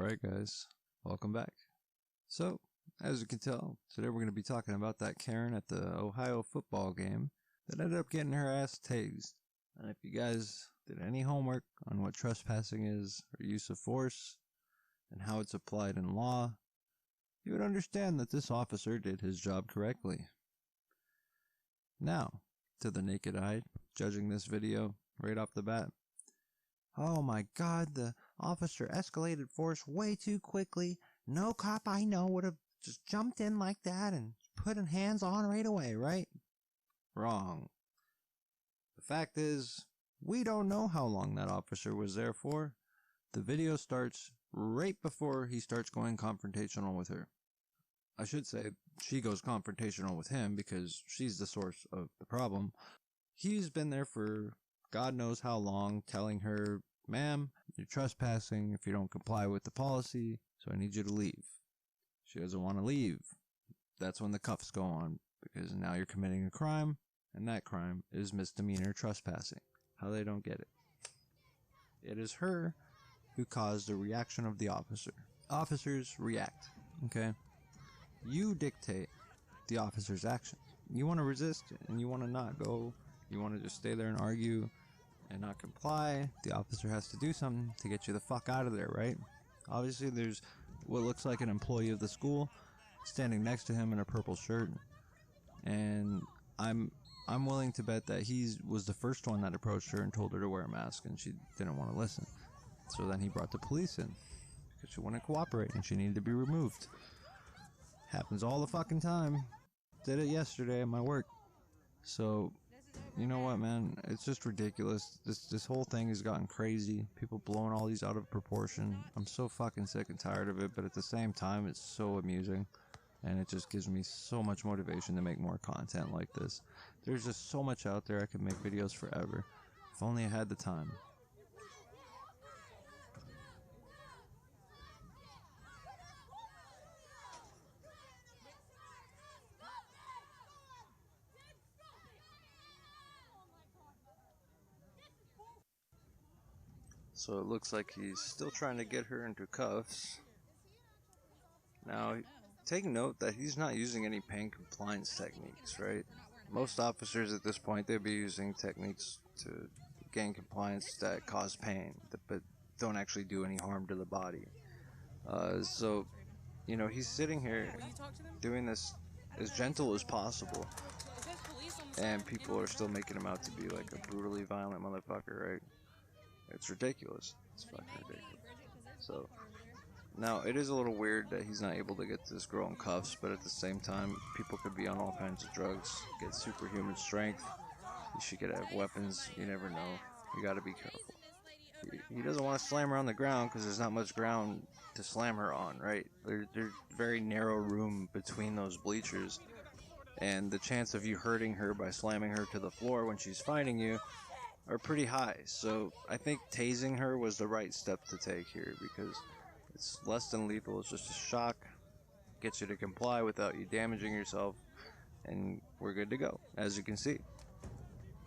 Alright guys, welcome back. So, as you can tell, today we're going to be talking about that Karen at the Ohio football game that ended up getting her ass tased. And if you guys did any homework on what trespassing is, or use of force, and how it's applied in law, you would understand that this officer did his job correctly. Now, to the naked eye, judging this video right off the bat, oh my god, the officer escalated force way too quickly. No cop I know would have just jumped in like that and put hands on right away, right? Wrong. The fact is, we don't know how long that officer was there for. The video starts right before he starts going confrontational with her. I should say, she goes confrontational with him because she's the source of the problem. He's been there for God knows how long, telling her, "Ma'am, you're trespassing if you don't comply with the policy, so I need you to leave." She doesn't want to leave. That's when the cuffs go on, because now you're committing a crime, and that crime is misdemeanor trespassing. How they don't get it. It is her who caused the reaction of the officer. Officers react, okay? You dictate the officer's actions. You want to resist, and you want to not go. You want to just stay there and argue and not comply. The officer has to do something to get you the fuck out of there, right? Obviously, there's what looks like an employee of the school standing next to him in a purple shirt, and I'm willing to bet that he was the first one that approached her and told her to wear a mask, and she didn't want to listen. So then he brought the police in because she wouldn't cooperate and she needed to be removed. Happens all the fucking time. Did it yesterday at my work. So, you know what, man? It's just ridiculous. This whole thing has gotten crazy. People blowing all these out of proportion. I'm so fucking sick and tired of it, but at the same time, it's so amusing. And it just gives me so much motivation to make more content like this. There's just so much out there. I could make videos forever. If only I had the time. So it looks like he's still trying to get her into cuffs. Now, take note that he's not using any pain compliance techniques, right? Most officers at this point, they'd be using techniques to gain compliance that cause pain, but don't actually do any harm to the body. So, you know, he's sitting here doing this as gentle as possible, and people are still making him out to be like a brutally violent motherfucker, right? It's ridiculous. It's fucking ridiculous. So, now, it is a little weird that he's not able to get this girl in cuffs, but at the same time, people could be on all kinds of drugs, get superhuman strength. She could have weapons. You never know. You gotta be careful. He doesn't want to slam her on the ground because there's not much ground to slam her on, right? There's very narrow room between those bleachers, and the chance of you hurting her by slamming her to the floor when she's fighting you are pretty high. So I think tasing her was the right step to take here, because it's less than lethal. It's just a shock, gets you to comply without you damaging yourself, and we're good to go, as you can see.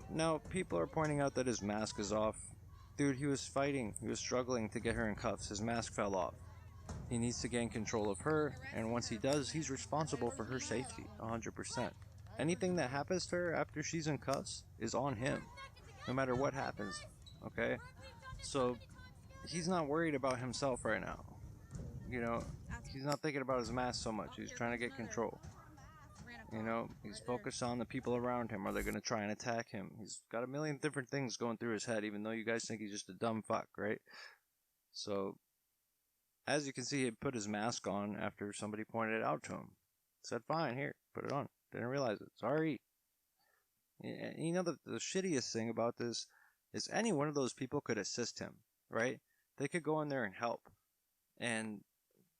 Now, people are pointing out that his mask is off. Dude, he was fighting. He was struggling to get her in cuffs. His mask fell off. He needs to gain control of her, and once he does, he's responsible for her safety, 100%. Anything that happens to her after she's in cuffs is on him, no matter what happens, okay? So, he's not worried about himself right now. You know, he's not thinking about his mask so much. He's trying to get control. You know, he's focused on the people around him. Are they going to try and attack him? He's got a million different things going through his head, even though you guys think he's just a dumb fuck, right? So, as you can see, he put his mask on after somebody pointed it out to him. Said, fine, here, put it on. Didn't realize it. Sorry. You know, the shittiest thing about this is any one of those people could assist him, right? They could go in there and help and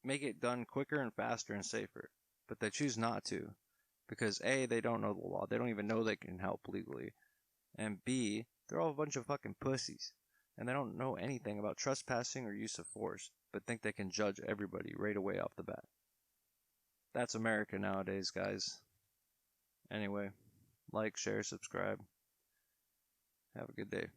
make it done quicker and faster and safer. But they choose not to. Because A, they don't know the law. They don't even know they can help legally. And B, they're all a bunch of fucking pussies. And they don't know anything about trespassing or use of force, but think they can judge everybody right away off the bat. That's America nowadays, guys. Anyway, like, share, subscribe. Have a good day.